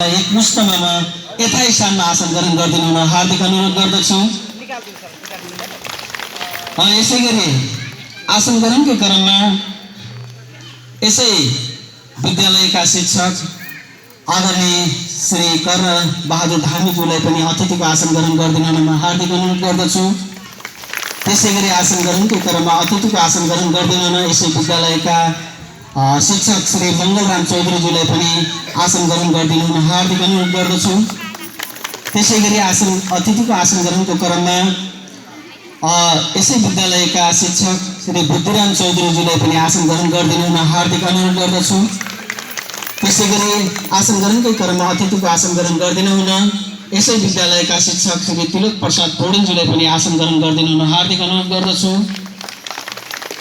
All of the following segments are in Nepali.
एक मुष्टमा यथै स्थानमा आसन ग्रहण गरिदिनु हुन हार्दिक अनुरोध गर्दछु। यसै गरी आसन ग्रहणकै क्रममा यसै विद्यालयका शिक्षक आदरणीय श्री कर्ण बहादुर धामीज्यूलाई पनि अतिथिको आसन ग्रहण गरिदिनु हुन हार्दिक अनुरोध गर्दछु। त्यसै गरी आसन ग्रहणकै क्रममा अतिथिको आसन ग्रहण गरिदिनु हुन यसै विद्यालयका शिक्षक श्री मङ्गलराम चौधरीज्यूलाई पनि आसन ग्रहण गरिदिनु हुन हार्दिक अनुरोध गर्दछु। त्यसै गरी अतिथिको आसन ग्रहणको क्रममा यसै विद्यालयका शिक्षक श्री बुद्धिराम चौधरीज्यूलाई पनि आसन ग्रहण गरिदिनु हुन हार्दिक अनुरोध गर्दछु। त्यसै गरी आसन ग्रहणकै क्रममा अतिथिको आसन ग्रहण गरिदिनु हुन यसै विद्यालयका शिक्षक श्री तिलक प्रसाद पौडेलज्यूलाई पनि आसन ग्रहण गरिदिनु हुन हार्दिक अनुरोध गर्दछु।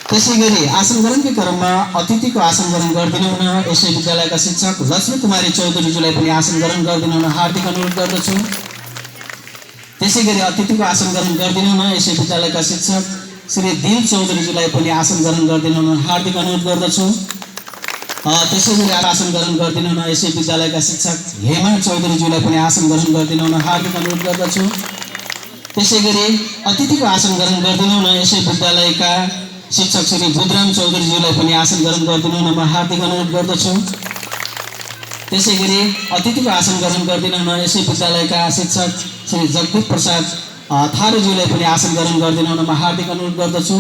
त्यसै गरी आसन ग्रहणकै क्रममा अतिथिको आसन ग्रहण गरिदिनु हुन यसै विद्यालयका शिक्षक लक्ष्मी कुमारी चौधरीज्यूलाई पनि आसन ग्रहण गरिदिनु हुन हार्दिक अनुरोध गर्दछु। त्यसै गरी अतिथिको आसन ग्रहण गरिदिनु हुन यसै विद्यालयका शिक्षक श्री दिल चौधरीज्यूलाई पनि आसन ग्रहण गरिदिनु हुन हार्दिक अनुरोध गर्दछु। त्यसै गरी आसन ग्रहण गरिदिनु हुन यसै विद्यालयका शिक्षक हेमा चौधरीज्यूलाई पनि आसन ग्रहण गरिदिनु हुन हार्दिक अनुरोध गर्दछु। त्यसै गरी अतिथिको आसन ग्रहण गरिदिनु हुन यसै विद्यालयका शिक्षक श्री बुद्धराम चौधरीज्यूलाई पनि आसन ग्रहण गरिदिनु हुन म हार्दिक अनुरोध गर्दछु। त्यसै गरी अतिथिको आसन ग्रहण गरिदिनु हुन यसै विद्यालयका शिक्षक श्री जगदीप प्रसाद थारूज्यूलाई पनि आसन ग्रहण गरिदिनु हुन म हार्दिक अनुरोध गर्दछु।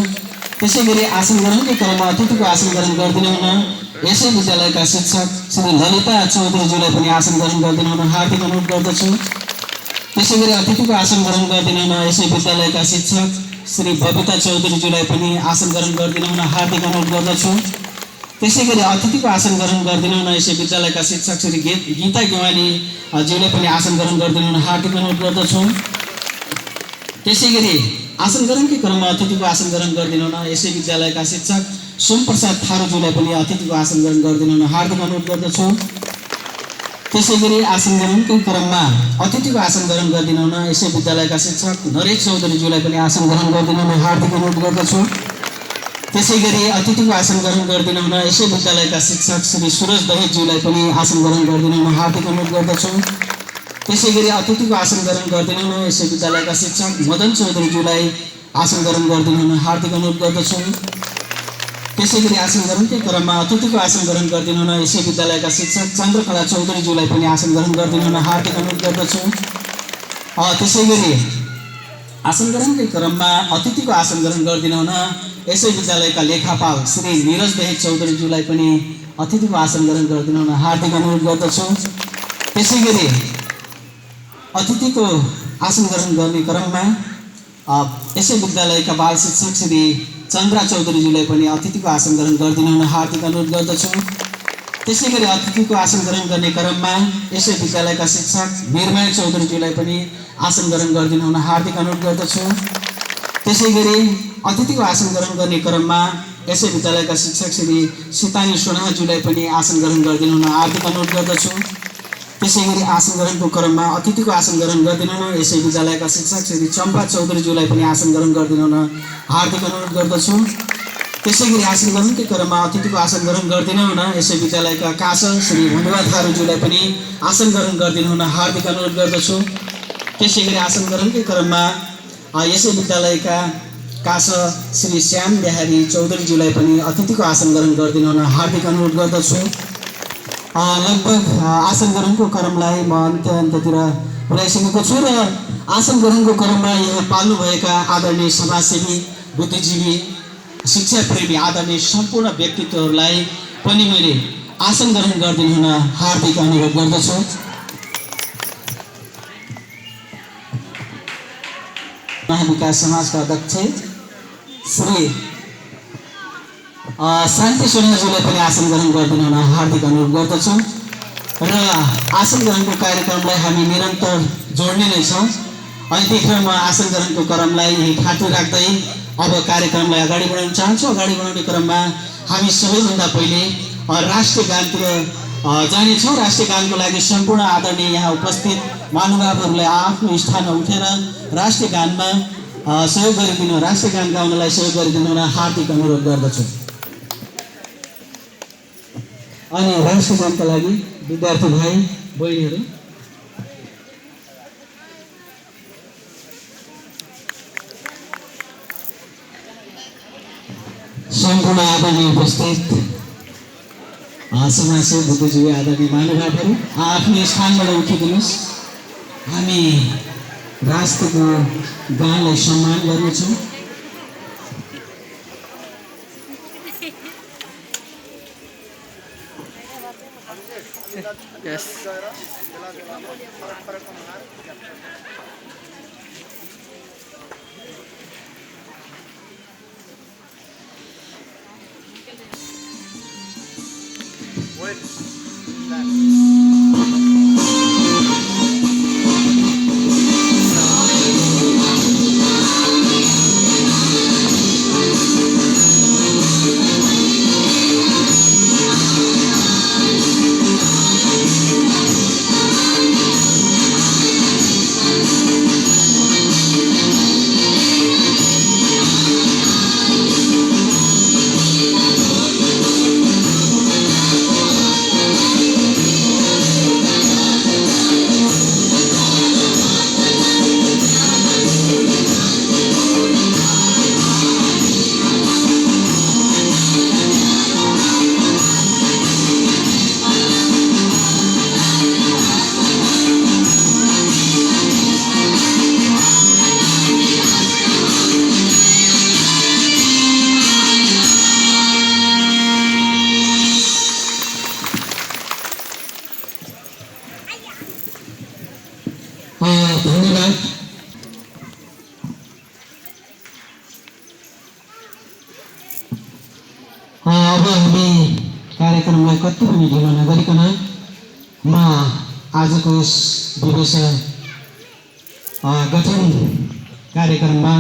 त्यसै गरी आसन ग्रहणकै क्रममा अतिथिको आसन ग्रहण गरिदिनु हुन यसै विद्यालयका शिक्षक श्री ललिता चौधरीज्यूलाई पनि आसन ग्रहण गरिदिनु हुन हार्दिक अनुरोध गर्दछु। त्यसै गरी अतिथिको आसन ग्रहण गरिदिनु हुन यसै विद्यालयका शिक्षक श्री बबिता चौधरीज्यूलाई पनि आसन ग्रहण गरिदिनु हुन हार्दिक अनुरोध गर्दछु। त्यसै गरी अतिथिको आसन ग्रहण गरिदिनु हुन यसै विद्यालयका शिक्षक श्री गीता गेवालीज्यूलाई पनि आसन ग्रहण गरिदिनु हुन हार्दिक अनुरोध गर्दछु। त्यसै गरी आसन ग्रहणकै क्रममा अतिथिको आसन ग्रहण गरिदिनु हुन यसै विद्यालयका शिक्षक सोमप्रसाद थारूज्यूलाई पनि अतिथिको आसन ग्रहण गरिदिनु हुन हार्दिक अनुरोध गर्दछु। त्यसै गरी आसन ग्रहणकै क्रममा अतिथिको आसन ग्रहण गरिदिनु हुन यसै विद्यालयका शिक्षक नरेश चौधरीज्यूलाई पनि आसन ग्रहण गरिदिनु हुन हार्दिक अनुरोध गर्दछु। त्यसै गरी अतिथिको आसन ग्रहण गरिदिनु हुन यसै विद्यालयका शिक्षक श्री सुरज दहेजज्यूलाई पनि आसन ग्रहण गरिदिनु हुन हार्दिक अनुरोध गर्दछु। त्यसै गरी अतिथिको आसन ग्रहण गरिदिनु हुन यसै विद्यालयका शिक्षक मदन चौधरीज्यूलाई आसन ग्रहण गरिदिनु हुन हार्दिक अनुरोध गर्दछु। त्यसै गरी आसन ग्रहणकै क्रममा अतिथिको आसन ग्रहण गरिदिनु हुन यसै विद्यालयका शिक्षक चन्द्रकला चौधरीज्यूलाई पनि आसन ग्रहण गरिदिनु हुन हार्दिक अनुरोध गर्दछु। त्यसै गरी आसन ग्रहणकै क्रममा अतिथिको आसन ग्रहण गरिदिनु हुन यसै विद्यालयका लेखापाल श्री निरज दहेज चौधरीज्यूलाई पनि अतिथिको आसन ग्रहण गरिदिनु हुन हार्दिक अनुरोध गर्दछु। त्यसै गरी अतिथिको आसन ग्रहण गर्ने क्रममा यसै विद्यालयका बाल शिक्षक श्री चन्द्रा चौधरीज्यूलाई पनि अतिथिको आसन ग्रहण गरिदिनु हुन हार्दिक अनुरोध गर्दछु। त्यसै गरी अतिथिको आसन ग्रहण गर्ने क्रममा यसै विद्यालयका शिक्षक वीरमाया चौधरीज्यूलाई पनि आसन ग्रहण गरिदिनु हुन हार्दिक अनुरोध गर्दछु। त्यसै गरी अतिथिको आसन ग्रहण गर्ने क्रममा यसै विद्यालयका शिक्षक श्री सीतानी सोनाज्यूलाई पनि आसन ग्रहण गरिदिनु हुन हार्दिक अनुरोध गर्दछु। त्यसै गरी आसन ग्रहणको क्रममा अतिथिको आसन ग्रहण गरिदिनु हुन यसै विद्यालयका शिक्षक श्री चम्पा चौधरीज्यूलाई पनि आसन ग्रहण गरिदिनु हुन हार्दिक अनुरोध गर्दछु। त्यसै गरी आसन ग्रहणकै क्रममा अतिथिको आसन ग्रहण गरिदिनु हुन यसै विद्यालयका कास श्री धन्यवाद थारूज्यूलाई पनि आसन ग्रहण गरिदिनु हुन हार्दिक अनुरोध गर्दछु। त्यसै गरी आसन ग्रहणकै क्रममा यसै विद्यालयका कास श्री श्याम बिहारी चौधरीज्यूलाई पनि अतिथिको आसन ग्रहण गरिदिनु हुन हार्दिक अनुरोध गर्दछु। लगभग आसन ग्रहणको क्रमलाई म अन्त्यतिर पुर्याइसकेको छु र आसन ग्रहणको क्रममा यहाँ पाल्नुभएका आदरणीय समाजसेवी बुद्धिजीवी शिक्षा प्रेमी आदरणीय सम्पूर्ण व्यक्तित्वहरूलाई पनि मैले आसन ग्रहण गरिदिनु हुन हार्दिक अनुरोध गर्दछु। महाविकास समाजका अध्यक्ष श्री शान्ति सोनाज्यूलाई पनि आसन ग्रहण गरिदिनु हुन हार्दिक अनुरोध गर्दछु र आसन ग्रहणको कार्यक्रमलाई हामी निरन्तर जोड्ने नै छौँ। अनि त्यही म आसन ग्रहणको क्रमलाई यही ठाटो राख्दै अब कार्यक्रमलाई अगाडि बढाउन चाहन्छु। अगाडि बढाउने क्रममा हामी सबैभन्दा पहिले राष्ट्रिय गानतिर जानेछौँ। राष्ट्रिय गानको लागि सम्पूर्ण आदरणीय यहाँ उपस्थित महानुभावहरूलाई आफ्नो स्थानमा उठेर राष्ट्रिय गानमा सहयोग गरिदिनु, राष्ट्रिय गान गाउनलाई सहयोग गरिदिनु हुन हार्दिक अनुरोध गर्दछु। अनि राष्ट्रिय गानका लागि विद्यार्थी भाइ बहिनीहरू सम्पूर्ण आदरणीय उपस्थित समाजसेवी बुद्धिजीवी आदरणीय महानुभावहरू आफ्नो स्थानबाट उठिदिनुहोस्। हामी राष्ट्रको गानलाई सम्मान गर्नेछौँ। धन्यवाद। अब हामी कार्यक्रमलाई कति पनि ढिलो नगरिकन म आजको यस दिवस गठन कार्यक्रममा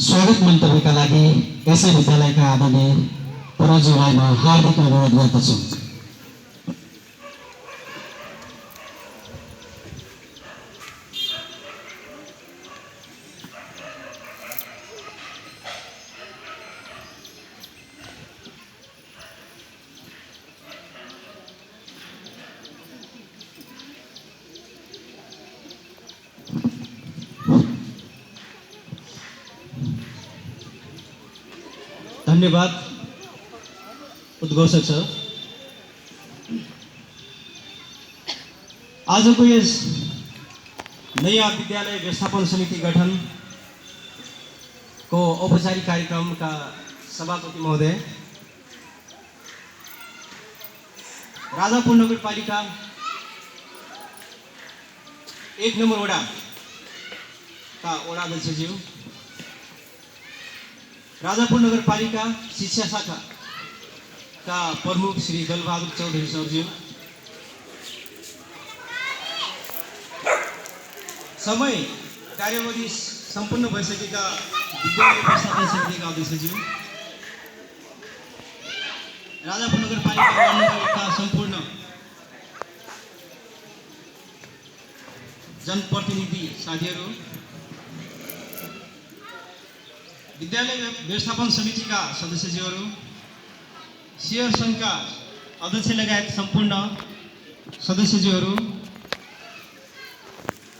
स्वागत मन्तव्यका लागि यसै विद्यालयका आदरणीय प्रज्यूलाई म हार्दिक अनुरोध गर्दछु। धन्यवाद उद्घोषक सर। आजको यस नयाँ विद्यालय व्यवस्थापन समिति गठनको औपचारिक कार्यक्रमका सभापति महोदय, राजापुर नगरपालिका 1 नम्बर वडाका वडाध्यक्षज्यू, राजापुर नगरपालिका शिक्षा शाखा का प्रमुख श्री दलबहादुर चौधरी सरज्यू, समय कार्यावधि सम्पन्न भइसकेका विद्यालय व्यवस्थापन समितिका अध्यक्षज्यू, राजापुर नगरपालिका वार्ड नम्बर 1 का सम्पूर्ण जनप्रतिनिधि साथीहरू, विद्यालय व्यवस्थापन समितिका सदस्यज्यूहरू, शेयर सङ्घका अध्यक्ष लगायत सम्पूर्ण सदस्यज्यूहरू,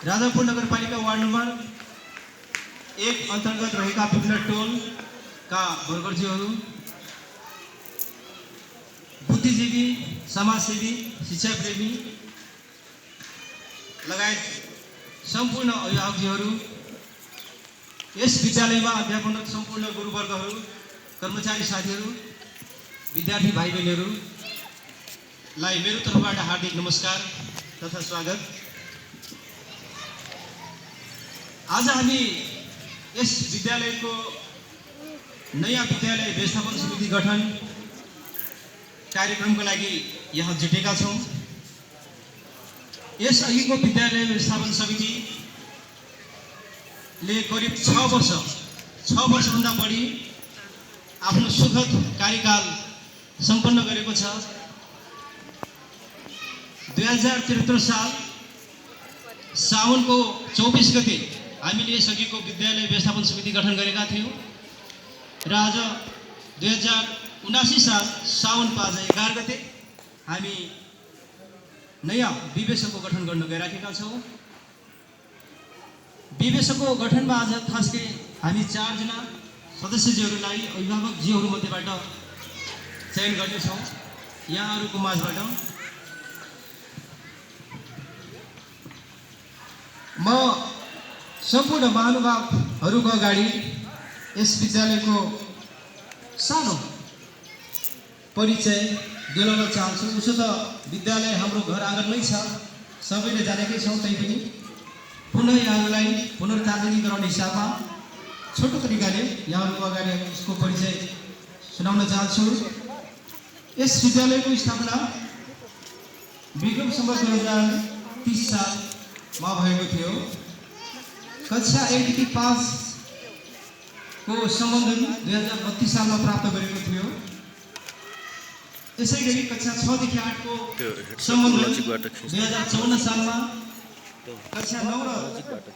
राजापुर नगरपालिका वार्ड नम्बर 1 अन्तर्गत रहेका विभिन्न टोलका वर्गरज्यूहरू, बुद्धिजीवी, समाजसेवी, शिक्षाप्रेमी लगायत सम्पूर्ण अभिभावकज्यूहरू, यस विद्यालयमा अध्यापनरत सम्पूर्ण गुरुवर्गहरू, कर्मचारी साथीहरू, विद्यार्थी भाइ बहिनीहरूलाई मेरो तर्फबाट हार्दिक नमस्कार तथा स्वागत। आज हामी यस विद्यालयको नयाँ विद्यालय व्यवस्थापन समिति गठन कार्यक्रमको लागि यहाँ जुटेका छौँ। यस अघिको विद्यालय व्यवस्थापन समितिले करिब 6 वर्षभन्दा बढी आफ्नो सुखद कार्यकाल सम्पन्न गरेको छ। 2073 साल साउनको 24 गते हामीले यसअघिको विद्यालय व्यवस्थापन समिति गठन गरेका थियौँ र आज 2079 साल साउन 11 गते हामी नयाँ विवेशको गठन गर्न गइराखेका छौँ। विवेशको गठनमा आज खास गरी हामी 4 जना सदस्यज्यूहरूलाई अभिभावकज्यूहरू मध्येबाट चयन गर्नेछौँ। यहाँहरूको माझबाट म सम्पूर्ण महानुभावहरूको अगाडि यस विद्यालयको सानो परिचय दिलाउन चाहन्छु। उसो त विद्यालय हाम्रो घर आँगनमै छ, सबैले जानेकै छौँ। तैपनि पुनः यहाँहरूलाई पुनर्ताजगी गराउने हिसाबमा छोटो तरिकाले यहाँहरूको अगाडि यसको परिचय सुनाउन चाहन्छु। यस विद्यालयको स्थापना विक्रम सम्वत 2030 सालमा भएको थियो। कक्षा 1 देखि 5 को सम्बन्धन 2032 सालमा प्राप्त गरेको थियो। यसै गरी कक्षा 6 देखि 8 को सम्बन्धन 2054 सालमा, कक्षा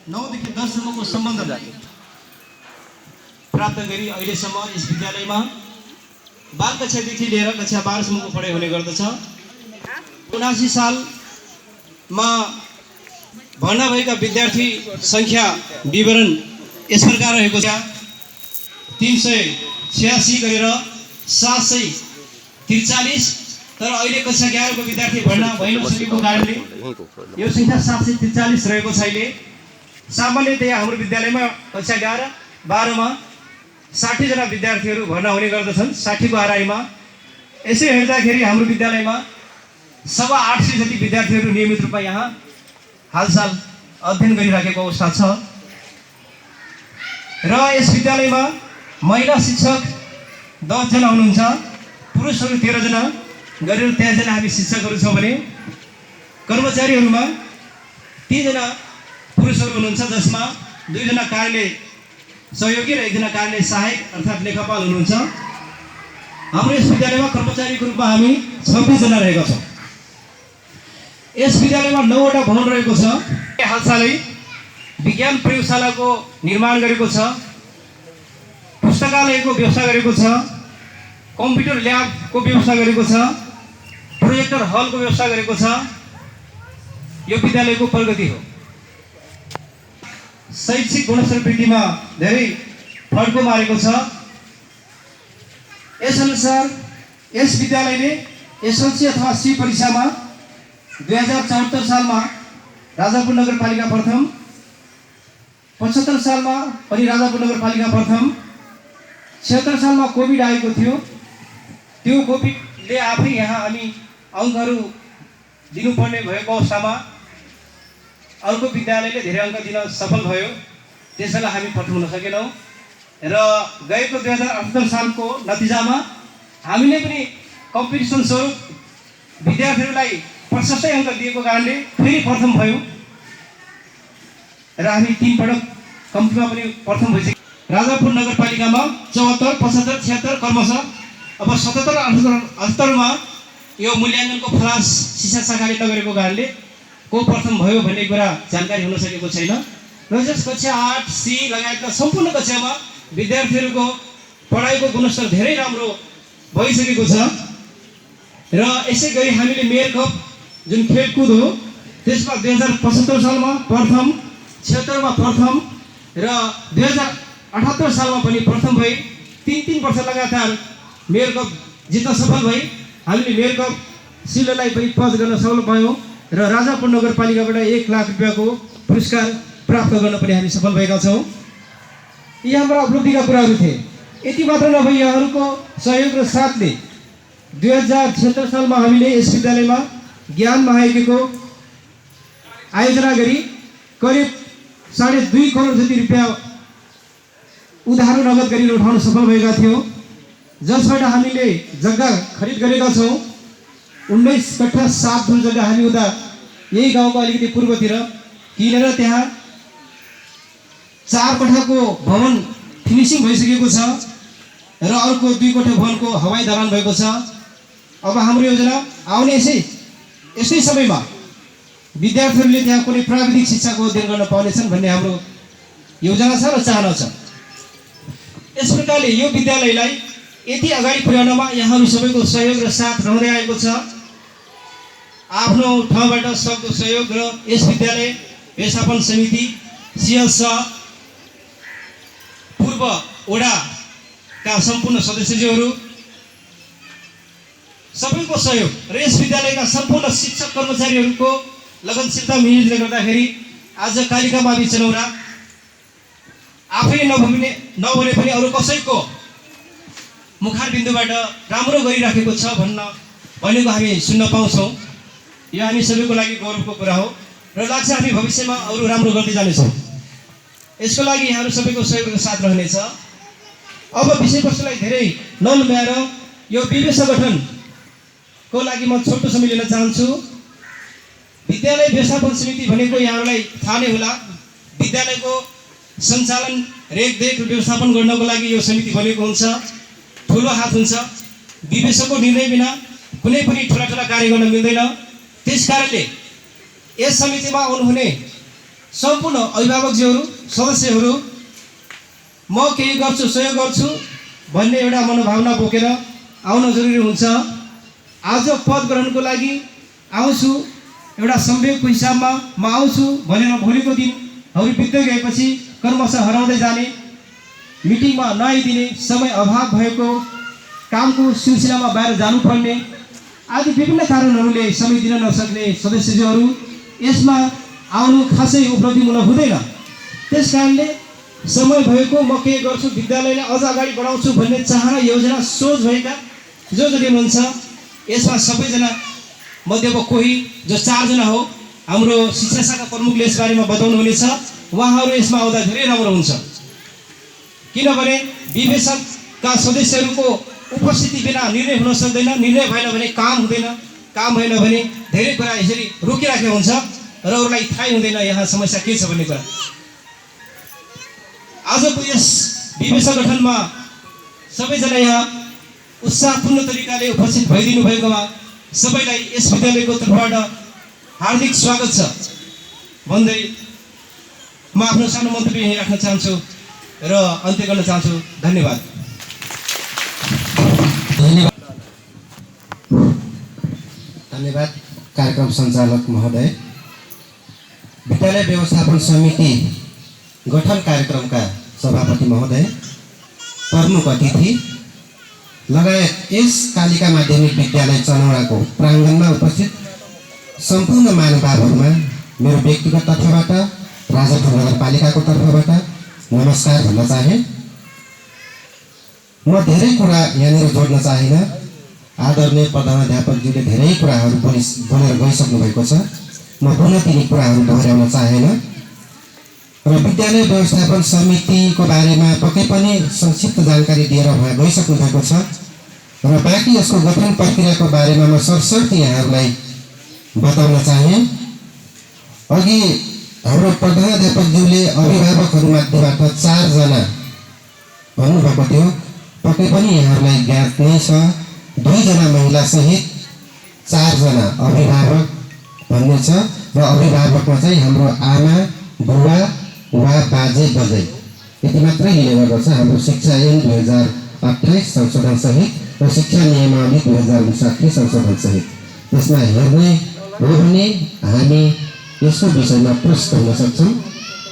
9 देखि 10 सम्मको सम्बन्धन प्राप्त गरी अहिलेसम्म यस विद्यालयमा बाल कक्षादेखि लिएर कक्षा 12 सम्मको पढाइ हुने गर्दछ। 79 सालमा भर्ना भएका विद्यार्थी सङ्ख्या विवरण यस प्रकार रहेको छ। 386 गरेर 743, तर अहिले कक्षा 11 को विद्यार्थी भर्ना भइ नसकेको कारणले यो सङ्ख्या 743 रहेको छ। अहिले सामान्यतया हाम्रो विद्यालयमा कक्षा 11, 12 मा 60 जना विद्यार्थीहरू भर्ना हुने गर्दछन्, 60 को आराईमा। यसै हेर्दाखेरि हाम्रो विद्यालयमा 850 जति विद्यार्थीहरू नियमित रूपमा यहाँ हालसाल अध्ययन गरिराखेको अवस्था छ। र यस विद्यालयमा महिला शिक्षक 10 जना हुनुहुन्छ, पुरुषहरू 13 जना गरेर 13 जना हामी शिक्षकहरू छौँ भने कर्मचारीहरूमा 3 जना पुरुषहरू हुनुहुन्छ, जसमा 2 जना कार्यालय सहयोगी र 1 जना कार्यालय सहायक अर्थात् लेखापाल हुनुहुन्छ। हाम्रो यस विद्यालयमा कर्मचारीको रूपमा हामी 26 जना रहेका छौँ। यस विद्यालयमा 9 वटा भवन रहेको छ। हालसालै विज्ञान प्रयोगशालाको निर्माण गरेको छ, पुस्तकालयको व्यवस्था गरेको छ, कम्प्युटर ल्याबको व्यवस्था गरेको छ, प्रोजेक्टर हलको व्यवस्था गरेको छ। यो विद्यालयको प्रगति हो। शैक्षिक गुणस्तर वृद्धिमा धेरै फड्को मारेको छ। यसअनुसार यस विद्यालयले एसएलसी अथवा सी परीक्षामा 2074 सालमा राजापुर नगरपालिका प्रथम, 75 सालमा पनि राजापुर नगरपालिका प्रथम, 76 सालमा कोभिड आएको थियो। त्यो कोभिडले आफै यहाँ हामी अङ्कहरू दिनुपर्ने भएको अवस्थामा अर्को विद्यालयले धेरै अङ्क दिन सफल भयो, त्यसैलाई हामी पठाउन सकेनौँ। र गएको 2078 सालको नतिजामा हामीले पनि कम्पिटिसन स्वरूप विद्यार्थीहरूलाई प्रशस्तै अङ्क दिएको कारणले फेरि प्रथम भयो र हामी 3 पटक कम्तीमा पनि प्रथम भइसक्यो। राजापुर नगरपालिकामा 74, 75, 76 क्रमशः अब 77 र 78 मा यो मूल्याङ्कनको फलास शिक्षा शाखाले नगरेको कारणले को प्रथम भयो भन्ने कुरा जानकारी हुन सकेको छैन। र जस कक्षा 8, सी लगायतका सम्पूर्ण कक्षामा विद्यार्थीहरूको पढाइको गुणस्तर धेरै राम्रो भइसकेको छ। र यसै गरी हामीले मेयर कप जुन खेलकुद हो त्यसमा 2075 सालमा प्रथम, 76 मा प्रथम र 2078 सालमा पनि प्रथम भई 3 वर्ष लगातार मेयर कप जित्न सफल भई हामीले मेयर कप सिललाई पनि पज गर्न सफल भयौँ र राजापुर नगरपालिकाबाट 1 लाख रुपियाँको पुरस्कार प्राप्त गर्न पनि हामी सफल भएका छौँ। यी हाम्रा उपलब्धिका कुराहरू थिए। यति मात्र नभई यहाँहरूको सहयोग र साथले 2076 सालमा हामीले यस विद्यालयमा ज्ञान महायज्ञको आयोजना गरी करिब 2.5 करोड जति रुपियाँ उधारो नगद गरी उठाउन सफल भएका थियौँ, जसबाट हामीले जग्गा खरिद गरेका छौँ। 19 कट्ठा 7 धुन जग्गा हामी उता यही गाउँको अलिकति पूर्वतिर किनेर त्यहाँ 4 कट्ठाको भवन फिनिसिङ भइसकेको छ र अर्को 2 कट्ठा भवनको हवाई दलान भएको छ। अब हाम्रो योजना आउने यसै समयमा विद्यार्थीहरूले त्यहाँ कुनै प्राविधिक शिक्षाको अध्ययन गर्न पाउनेछन् भन्ने हाम्रो योजना छ र चाहना छ। यस प्रकारले यो विद्यालयलाई यति अगाडि पुर्याउनमा यहाँहरू सबैको सहयोग र साथ रहँदै आएको छ। आफ्नो ठाउँबाट सक्दो सहयोग र यस विद्यालय व्यवस्थापन समिति सिएस पूर्व वडाका सम्पूर्ण सदस्यज्यूहरू सबैको सहयोग र यस विद्यालयका सम्पूर्ण शिक्षक कर्मचारीहरूको लगनशीलता मिहिनेतले गर्दाखेरि आज कालिका मावि चनौरा आफै नभने पनि अरू कसैको मुखार बिन्दुबाट राम्रो गरिराखेको छ भनेको हामी सुन्न पाउँछौँ। यो हामी सबैको लागि गौरवको कुरा हो र लाग्छ हामी भविष्यमा अरू राम्रो गर्दै जानेछौँ। यसको लागि यहाँहरू सबैको सहयोगको साथ रहनेछ। अब विषयवस्तुलाई धेरै नलम्ब्याएर यो विवेक सङ्गठनको लागि म छोटो समय लिन चाहन्छु। विद्यालय व्यवस्थापन समिति भनेको यहाँहरूलाई थाहा नै होला, विद्यालयको सञ्चालन रेखदेख व्यवस्थापन गर्नको लागि यो समिति बनेको हुन्छ। ठुलो हात हुन्छ, विवेचकको निर्णय बिना कुनै पनि ठुला कार्य गर्न मिल्दैन। त्यसकारणले यस समितिमा आउनुहुने सम्पूर्ण अभिभावकज्यूहरू सदस्यहरू म केही गर्छु सहयोग गर्छु भन्ने एउटा मनोभावना बोकेर आउन जरुरी हुन्छ। आज पद ग्रहणको लागि आउँछु एउटा संवेगको हिसाबमा म आउँछु भनेर भोलिको दिनहरू बित्दै गएपछि क्रमशः हराउँदै जाने, मिटिङमा नआइदिने, समय अभाव भएको, कामको सिलसिलामा बाहिर जानुपर्ने आदि विभिन्न कारणहरूले समय दिन नसक्ने सदस्यज्यूहरू यसमा आउनु खासै उपलब्धिमूलक हुँदैन। त्यस कारणले समय भएको म के गर्छु विद्यालयलाई अझ अगाडि बढाउँछु भन्ने चाहना योजना सोच भएका जो जति हुनुहुन्छ यसमा सबैजना मध्येको कोही जो 4 जना हो हाम्रो शिक्षा शाखा प्रमुखले यसबारेमा बताउनुहुनेछ। उहाँहरू यसमा आउँदा धेरै राम्रो हुन्छ, किनभने विवेचकका सदस्यहरूको उपस्थिति बिना निर्णय हुन सक्दैन। निर्णय भएन भने काम हुँदैन, काम भएन भने धेरै कुरा यसरी रोकिराखेको हुन्छ र अरूलाई थाहै हुँदैन यहाँ समस्या के छ भन्ने कुरा। आजको यस विवेक सङ्गठनमा सबैजना यहाँ उत्साहपूर्ण तरिकाले उपस्थित भइदिनु भएकोमा सबैलाई यस विद्यालयको तर्फबाट हार्दिक स्वागत छ भन्दै म आफ्नो सानो मन्तव्य यहीँ राख्न चाहन्छु र अन्त्य गर्न चाहन्छु। धन्यवाद। धन्यवाद कार्यक्रम सञ्चालक महोदय। विद्यालय व्यवस्थापन समिति गठन कार्यक्रमका सभापति महोदय, प्रमुख अतिथि लगायत यस कालिका माध्यमिक विद्यालय चनौराको प्राङ्गणमा उपस्थित सम्पूर्ण महानुभावहरूमा मेरो व्यक्तिगत तर्फबाट राजापुर नगरपालिकाको तर्फबाट नमस्कार भन्न चाहे। म धेरै कुरा यहाँनिर जोड्न चाहिनँ। आदरणीय प्रधानाध्यापकज्यूले धेरै कुराहरू बोलेर गइसक्नु भएको छ। म पुनः तिनी कुराहरू दोहोऱ्याउन चाहेन र विद्यालय व्यवस्थापन समितिको बारेमा पक्कै पनि संक्षिप्त जानकारी दिएर उहाँ गइसक्नु भएको छ र बाँकी यसको गठन प्रक्रियाको बारेमा म सरसर्ती यहाँहरूलाई बताउन चाहे। अघि हाम्रो प्रधानाध्यापकज्यूले अभिभावकहरू मध्येबाट 4 जना भन्नुभएको थियो, पक्कै पनि यहाँहरूलाई ज्ञात नै छ। 2 जना महिला सहित 4 जना अभिभावक भन्ने छ र अभिभावकमा चाहिँ हाम्रो आमा बुवा वा बाजे बजै यति मात्रै लिने गर्दछ हाम्रो शिक्षा ऐन 2028 संशोधन सहित र शिक्षा नियमावली 2059 संशोधन सहित। त्यसमा हेर्ने हो भने हामी यसको विषयमा प्रष्ट हुन सक्छौँ।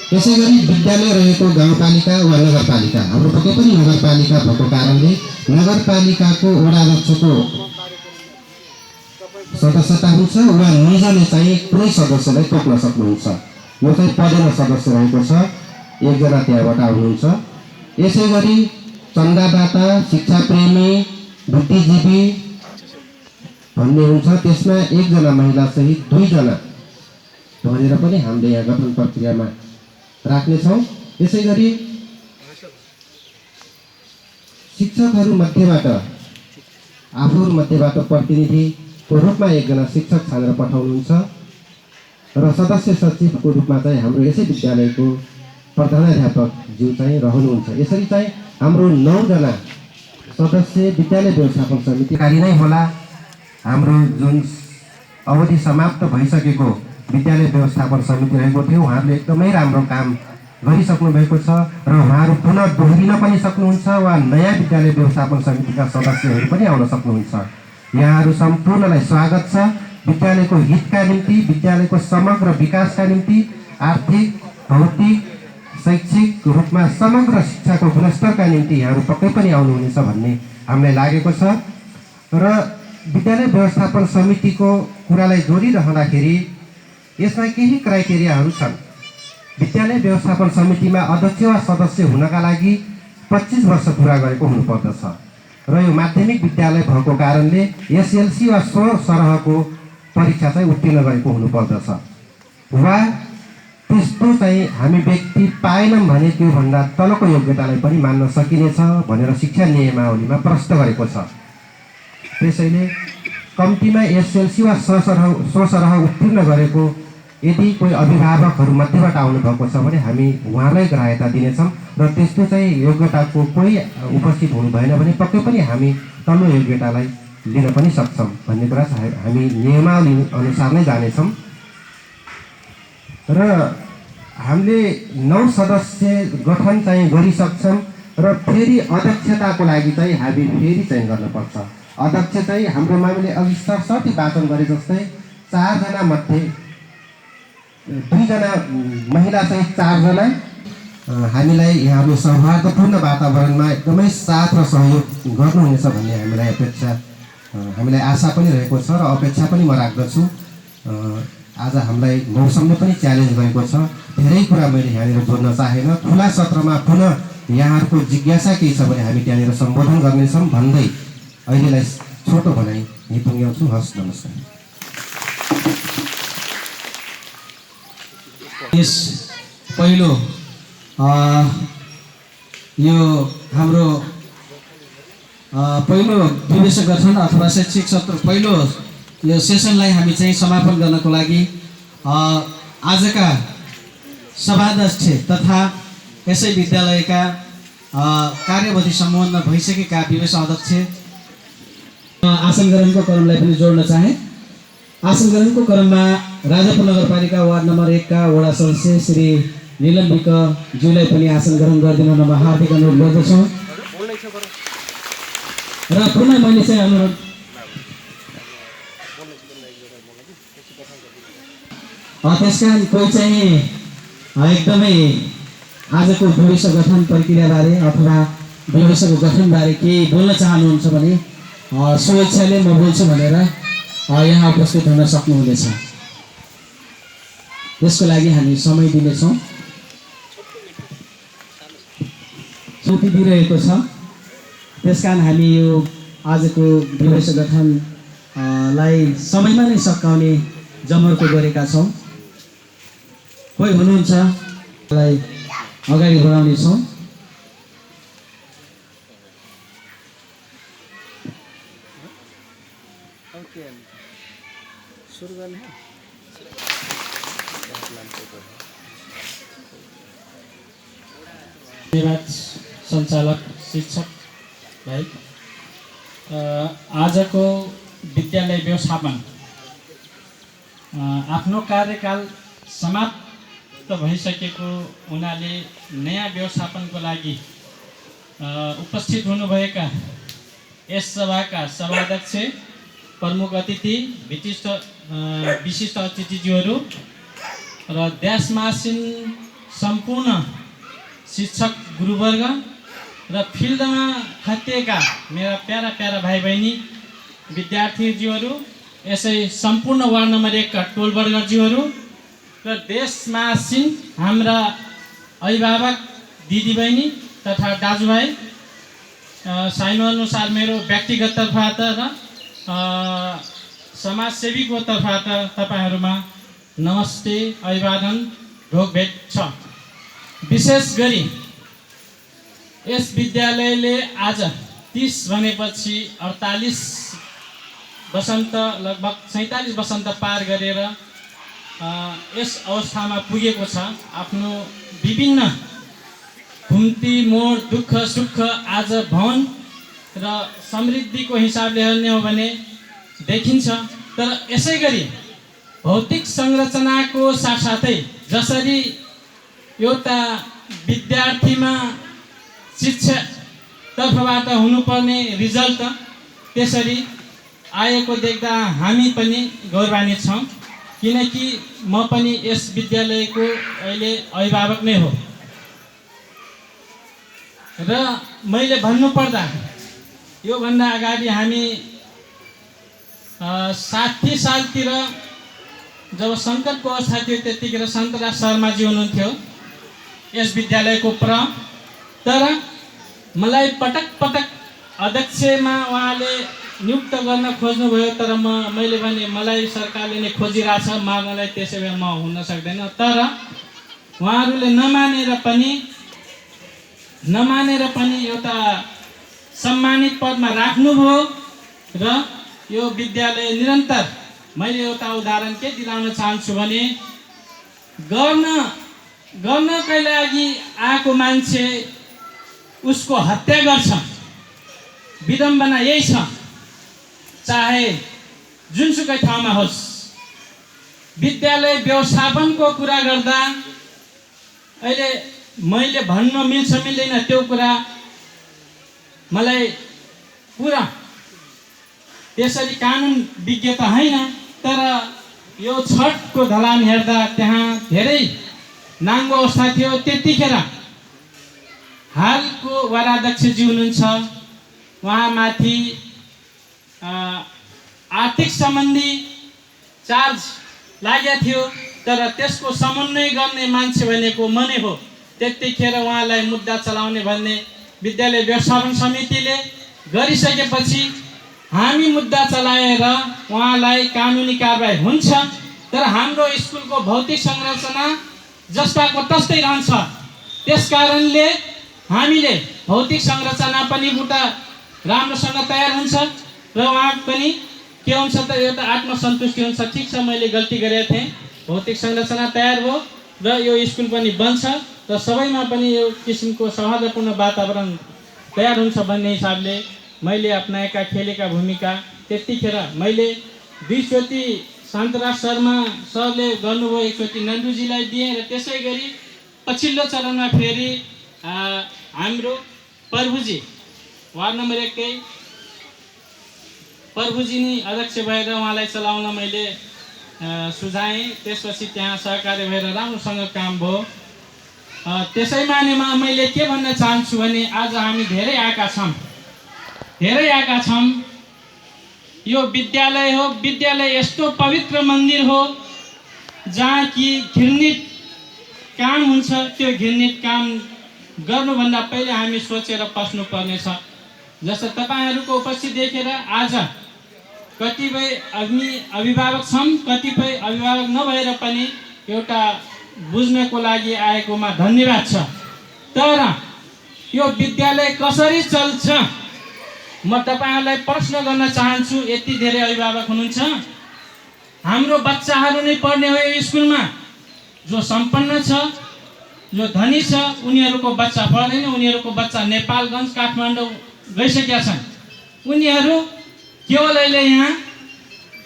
त्यसै गरी विद्यालय रहेको गाउँपालिका वा नगरपालिका, हाम्रो पक्कै पनि नगरपालिका भएको कारणले नगरपालिकाको वडाध्यक्षको सदस्यता हुन्छ वा निजले चाहिँ कुनै सदस्यलाई तोक्न सक्नुहुन्छ। यो चाहिँ पदेन सदस्य रहेको छ, 1 जना त्यहाँबाट आउनुहुन्छ। यसै गरी चन्दादाता, शिक्षा प्रेमी, बुद्धिजीवी भन्ने हुन्छ, त्यसमा 1 जना महिला सहित 2 जना भनेर पनि हामीले यहाँ गठन प्रक्रियामा राख्नेछौँ। यसै गरी शिक्षकहरू मध्येबाट आफूहरू मध्येबाट प्रतिनिधिको रूपमा 1 जना शिक्षक छानेर पठाउनुहुन्छ र सदस्य सचिवको रूपमा चाहिँ हाम्रो यसै विद्यालयको प्रधानाध्यापकज्यू चाहिँ रहनुहुन्छ। यसरी चाहिँ हाम्रो 9 जना सदस्य विद्यालय व्यवस्थापन समिति कार्य नै होला। हाम्रो जुन अवधि समाप्त भइसकेको विद्यालय व्यवस्थापन समिति रहेको थियो, उहाँहरूले एकदमै राम्रो काम गरिसक्नु भएको छ र उहाँहरू पुनः दोहोरिन पनि सक्नुहुन्छ वा नयाँ विद्यालय व्यवस्थापन समितिका सदस्यहरू पनि आउन सक्नुहुन्छ। यहाँहरू सम्पूर्णलाई स्वागत छ। विद्यालयको हितका निम्ति, विद्यालयको समग्र विकासका निम्ति आर्थिक, भौतिक, शैक्षिक रूपमा समग्र शिक्षाको गुणस्तरका निम्ति यहाँहरू पक्कै पनि आउनुहुनेछ भन्ने हामीलाई लागेको छ। र विद्यालय व्यवस्थापन समितिको कुरालाई जोडिरहँदाखेरि यसमा केही क्राइटेरियाहरू छन्। विद्यालय व्यवस्थापन समितिमा अध्यक्ष वा सदस्य हुनका लागि 25 वर्ष पुरा गरेको हुनुपर्दछ र यो माध्यमिक विद्यालय भएको कारणले एसएलसी वा 16 सरहको परीक्षा चाहिँ उत्तीर्ण गरेको हुनुपर्दछ। वा त्यस्तो चाहिँ हामी व्यक्ति पाएनौँ भने त्योभन्दा तलको योग्यतालाई पनि मान्न सकिनेछ भनेर शिक्षा नियमावलीमा प्रष्ट गरेको छ। त्यसैले कम्तीमा एसएलसी वा 16 सरह उत्तीर्ण गरेको यदि कोही अभिभावकहरू मध्येबाट आउनुभएको छ भने हामी उहाँलाई ग्राह्यता दिनेछौँ र त्यस्तो चाहिँ योग्यताको कोही उपस्थित हुनु भएन भने पक्कै पनि हामी तल्लो योग्यतालाई लिन पनि सक्छौँ भन्ने कुरा चाहिँ हामी नियमावली अनुसार नै जानेछौँ। र हामीले 9 सदस्य गठन चाहिँ गरिसक्छौँ र फेरि अध्यक्षताको लागि चाहिँ हामी फेरि चयन गर्नुपर्छ। अध्यक्ष चाहिँ हाम्रो मामिले अघि सरसर्ती वाचन गरे जस्तै 4 जना मध्ये 2 जना महिला चाहिँ 4 जना हामीलाई यहाँले सौहार्दपूर्ण वातावरणमा एकदमै साथ र सहयोग गर्नुहुनेछ भन्ने हामीलाई आशा पनि रहेको छ र अपेक्षा पनि म राख्दछु। आज हामीलाई मौसमले पनि च्यालेन्ज गरेको छ। धेरै कुरा मैले यहाँनिर जोड्न चाहेन। खुला सत्रमा पुनः यहाँहरूको जिज्ञासा केही छ भने हामी त्यहाँनिर सम्बोधन गर्नेछौँ भन्दै अहिलेलाई छोटो भनाइ यहीँ पुग्याउँछु। हस्, नमस्कार। यस पहिलो यो हाम्रो पहिलो विवेचक गठन अथवा शैक्षिक सत्र पहिलो यो सेसनलाई हामी चाहिँ समापन गर्नको लागि आजका सभाध्यक्ष तथा यसै विद्यालयका कार्यवधि सम्बन्ध भइसकेका विवेचक अध्यक्ष आसन ग्रहणको क्रमलाई पनि जोड्न चाहे। आसन ग्रहणको क्रममा राजापुर नगरपालिका वार्ड नम्बर 1 का वडा सदस्य श्री नीलम विक ज्यूलाई पनि आसन ग्रहण गरिदिन म हार्दिक अनुरोध गर्दछु। र पुनः मैले चाहिँ अनुरोध त्यसका कोही चाहिँ एकदमै आजको विवेचक गठन प्रक्रियाबारे अथवा विवेचकको गठनबारे केही बोल्न चाहनुहुन्छ भने स्वेच्छाले म बोल्छु भनेर यहाँ उपस्थित हुन सक्नुहुनेछ। त्यसको लागि हामी समय दिनेछौँ। छुट्टी दिइरहेको छ, त्यसकारण हामी यो आजको विवेचक गठनलाई समयमा नै सकाउने जमर्को गरेका छौँ। कोही हुनुहुन्छ अगाडि बढाउनेछौँ। सञ्चालक शिक्षक भाइ, आजको विद्यालय व्यवस्थापन आफ्नो कार्यकाल समाप्त भइसकेको हुनाले नयाँ व्यवस्थापनको लागि उपस्थित हुनुभएका यस सभाका सभाध्यक्ष, प्रमुख अतिथि, विशिष्ट अतिथिज्यूहरू र देशमासिन सम्पूर्ण शिक्षक गुरुवर्ग र फिल्डमा खटिएका मेरा प्यारा प्यारा भाइ बहिनी विद्यार्थीज्यूहरू, यसै सम्पूर्ण वार्ड नम्बर 1 का टोलवर्गज्यूहरू र देशमासिन हाम्रा अभिभावक दिदीबहिनी तथा दाजुभाइ, साइनअनुसार मेरो व्यक्तिगत तर्फबाट र समाजसेवीको तर्फबाट तपाईँहरूमा नमस्ते, अभिवादन, ढोकभेट छ। विशेष गरी यस विद्यालयले आज 30 भनेपछि 48 वसन्त, लगभग 47 वसन्त पार गरेर यस अवस्थामा पुगेको छ। आफ्नो विभिन्न घुम्ती मोड, दुःख सुख आज भवन र समृद्धिको हिसाबले हेर्ने हो भने देखिन्छ। तर यसै गरी भौतिक संरचनाको साथसाथै जसरी एउटा विद्यार्थीमा शिक्षा तर्फबाट हुनुपर्ने रिजल्ट, त्यसरी आएको देख्दा हामी पनि गौरवान्वित छौँ, किनकि म पनि यस विद्यालयको अहिले अभिभावक नै हो। र मैले भन्नुपर्दा योभन्दा अगाडि हामी 60 सालतिर जब सङ्कटको अवस्था थियो त्यतिखेर सन्तराज शर्माजी हुनुहुन्थ्यो यस विद्यालयको तर मलाई पटक पटक अध्यक्षमा उहाँले नियुक्त गर्न खोज्नुभयो, तर मैले भने मलाई सरकारले नै खोजिरहेछ, माग्नलाई त्यसै भए म हुन सक्दैन। तर उहाँहरूले नमानेर पनि एउटा सम्मानित पदमा राख्नुभयो र यो विद्यालय निरन्तर, मैले एउटा उदाहरण के दिलाउन चाहन्छु भने गर्नकै लागि आएको मान्छे उसको हत्या गर्छ। विडम्बना यही छ, चाहे जुनसुकै ठाउँमा होस्। विद्यालय व्यवस्थापनको कुरा गर्दा अहिले मैले भन्न मिल्छ मिल्दैन त्यो कुरा मलाई पुरा त्यसरी कानुन विज्ञ त होइन, तर यो छठको ढलान हेर्दा त्यहाँ धेरै नाङ्गो अवस्था थियो। त्यतिखेर हालको वडाध्यक्षजी हुनुहुन्छ, उहाँमाथि आर्थिक सम्बन्धी चार्ज लागेको थियो, तर त्यसको समन्वय गर्ने मान्छे भनेको म नै हो। त्यतिखेर उहाँलाई मुद्दा चलाउने भन्ने विद्यालय व्यवस्थापन समितिले गरिसकेपछि हामी मुद्दा चलाएर उहाँलाई कानुनी कारबाही हुन्छ, तर हाम्रो स्कुलको भौतिक संरचना जस्ताको तस्तै रहन्छ। त्यसकारणले हामीले भौतिक संरचना पनि एउटा राम्रोसँग तयार हुन्छ र उहाँ पनि के हुन्छ त एउटा आत्मसन्तुष्टि हुन्छ, ठिक छ मैले गल्ती गरेको थिएँ, भौतिक संरचना तयार हो र यो स्कुल पनि बन्छ र सबैमा पनि यो किसिमको सौहार्दपूर्ण वातावरण तयार हुन्छ भन्ने हिसाबले मैले अपनाएका खेलेका भूमिका त्यतिखेर मैले 2 चोटि शान्तराज शर्मा सरले गर्नुभयो, 1 चोटि नन्दुजीलाई दिएँ र त्यसै गरी पछिल्लो चरणमा फेरि हाम्रो प्रभुजी वार्ड नम्बर 1 कै प्रभुजी नै अध्यक्ष भएर उहाँलाई चलाउन मैले सुझाएँ। त्यसपछि त्यहाँ सहकारी भएर राम्रोसँग काम भयो। त्यसैमा मैले के भन्न चाहन्छु भने आज हामी धेरै आएका छौँ। यो विद्यालय हो, विद्यालय यस्तो पवित्र मन्दिर हो जहाँ कि घृणित काम हुन्छ। त्यो घृणित काम गर्नुभन्दा पहिले हामी सोचेर पस्नु पर्नेछ। जस्तो तपाईहरूको उपस्थित देखेर आज कतिपय अभिभावक छौँ, कतिपय अभिभावक नभएर पनि एउटा बुझ्नको लागि आएकोमा धन्यवाद छ। तर यो विद्यालय कसरी चल्छ म तपाईहरूलाई प्रश्न गर्न चाहन्छु। यति धेरै अभिभावक हुनुहुन्छ, हाम्रो बच्चाहरू नै पढ्ने हो यो स्कुलमा। जो सम्पन्न छ, जो धनी छ, उनीहरूको बच्चा पढ्दैन, उनीहरूको बच्चा नेपालगञ्ज काठमाडौँ गइसकेका छन्। उनीहरू केवल अहिले यहाँ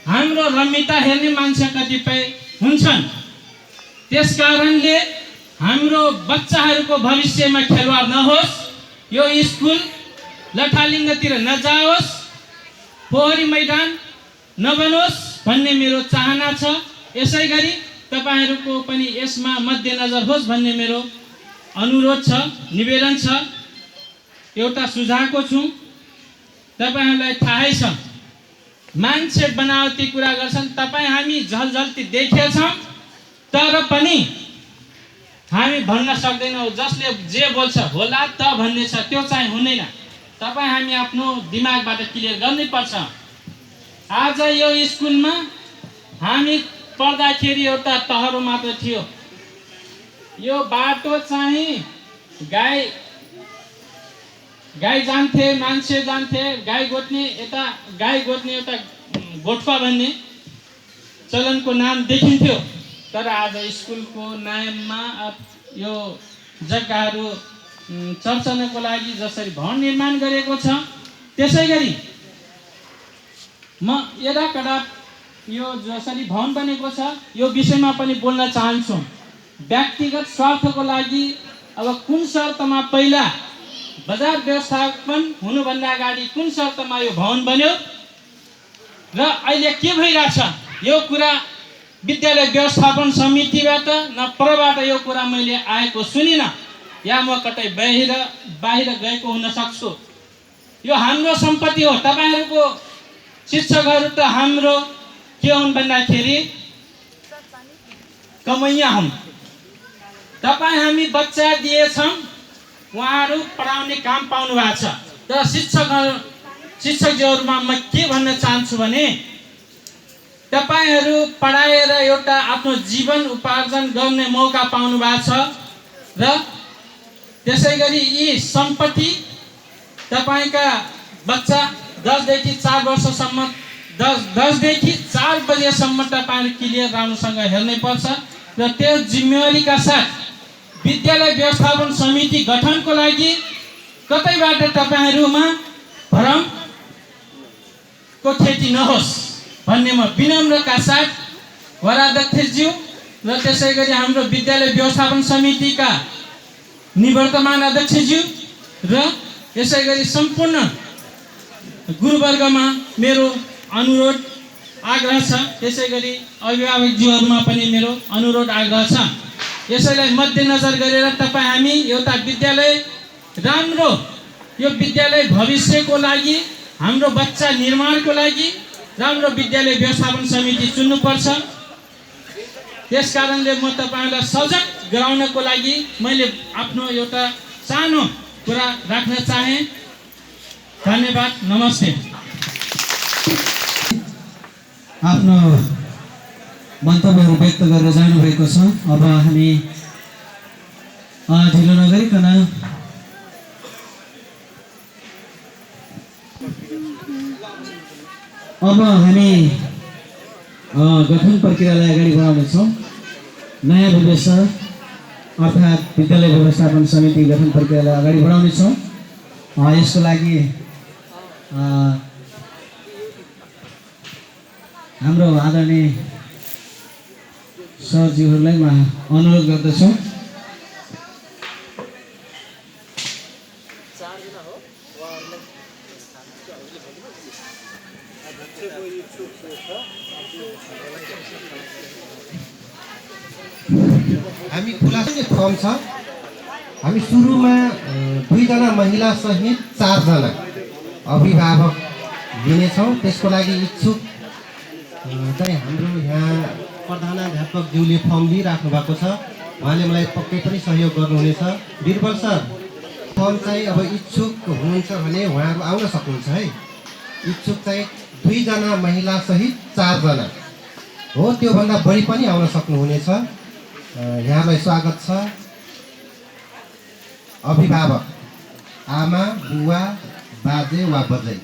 हाम्रो रमिता हेर्ने मान्छे कतिपय हुन्छन्। त्यसकारणले हाम्रो बच्चाहरूको भविष्यमा खेलवाड नहोस्, यो स्कुल लठालिङ्गतिर नजाओस्, पोखरी मैदान नबनोस् भन्ने मेरो चाहना छ। यसै गरी तपाईहरूको पनि यसमा मध्यनजर होस् भन्ने मेरो अनुरोध छ, निवेदन छ। एउटा सुझावको छु, तपाईहरूलाई थाहै छ मान्छे बनावटी कुरा गर्छन्। तपाईँ हामी झलझल्ती देखेछौँ, तर पनि हामी भन्न सक्दैनौँ। जसले जे बोल्छ होला त भन्ने छ, त्यो चाहिँ हुँदैन। तपाईँ हामी आफ्नो दिमागबाट क्लियर गर्नैपर्छ। आज यो स्कुलमा हामी पढ्दाखेरि एउटा तहरो मात्र थियो। यो बाटो चाहिँ गाई जान्थे, मान्छे जान्थे, गाई गोठ्ने एउटा गोठवा भन्ने चलनको नाम देखिन्थ्यो। तर आज स्कुलको नाममा यो जग्गाहरू चर्चनको लागि जसरी भवन निर्माण गरेको छ, त्यसै गरी म यदाकदा यो जसरी भवन बनेको छ यो विषयमा पनि बोल्न चाहन्छु। व्यक्तिगत स्वार्थको लागि अब कुन शर्तमा पहिला बजार व्यवस्थापन हुनुभन्दा अगाडि कुन शर्तमा यो भवन बन्यो र अहिले के भइरहेछ यो कुरा विद्यालय व्यवस्थापन समितिबाट न परबाट यो कुरा मैले आएको सुनिनँ, या म कतै बाहिर गएको हुन सक्छु। यो हाम्रो सम्पत्ति हो। तपाईँहरूको शिक्षकहरू त हाम्रो के हुन् भन्दाखेरि कमैया हुन्। हामी बच्चा दिएछौँ, उहाँहरू पढाउने काम पाउनु भएको छ। तर शिक्षकज्यूहरूमा म के भन्न चाहन्छु भने तपाईहरू पढाएर एउटा आफ्नो जीवन उपार्जन गर्ने मौका पाउनु भएको छ र त्यसै गरी यी सम्पत्ति तपाईका बच्चा 10 देखि 4 वर्षसम्म 10 देखि 4 बजेसम्म तपाईहरु क्लियर राम्रोसँग हेर्नै पर्छ र त्यस जिम्मेवारीका साथ विद्यालय व्यवस्थापन समिति गठनको लागि कतैबाट तपाईहरुमा भ्रम को खेती नहोस् भन्ने म विनम्रका साथ वडाध्यक्षज्यू र त्यसै गरी हाम्रो विद्यालय व्यवस्थापन समितिका निवर्तमान अध्यक्षज्यू र यसै गरी सम्पूर्ण गुरुवर्गमा मेरो अनुरोध आग्रह छ। त्यसै गरी अभिभावकज्यूहरूमा पनि मेरो अनुरोध आग्रह छ। यसैलाई मध्यनजर गरेर हामी एउटा विद्यालय राम्रो, यो विद्यालय भविष्यको लागि, हाम्रो बच्चा निर्माणको लागि राम्रो विद्यालय व्यवस्थापन समिति चुन्नुपर्छ। त्यसकारणले म तपाईहरुलाई सजग गराउनको लागि मैले आफ्नो एउटा सानो कुरा राख्न चाहे। धन्यवाद, नमस्ते। आफ्नो मन्तव्यहरू व्यक्त गरेर जानुभएको छ। अब हामी ढिलो नगरिकन अब हामी गठन प्रक्रियालाई अगाडि बढाउनेछौँ। नयाँ व्यवस्था अर्थात् विद्यालय व्यवस्थापन समिति गठन प्रक्रियालाई अगाडि बढाउनेछौँ। यसको लागि हाम्रो आदरणीय सरज्यूहरूलाई म अनुरोध गर्दछु। हामी खुलासा फर्म छ। हामी सुरुमा 2 जना महिला सहित 4 जना अभिभावक लिनेछौँ। त्यसको लागि इच्छुक चाहिँ हाम्रो यहाँ प्रधानाध्यापकज्यूले फर्म लिइराख्नु भएको छ। उहाँले मलाई पक्कै पनि सहयोग गर्नुहुनेछ। बिरबल सर, फर्म चाहिँ अब इच्छुक हुनुहुन्छ भने उहाँहरू आउन सक्नुहुन्छ है। इच्छुक चाहिँ 2 जना महिला सहित 4 जना हो, त्योभन्दा बढी पनि आउन सक्नुहुनेछ। यहाँलाई स्वागत छ। अभिभावक, आमा, बुवा, बाजे वा बजै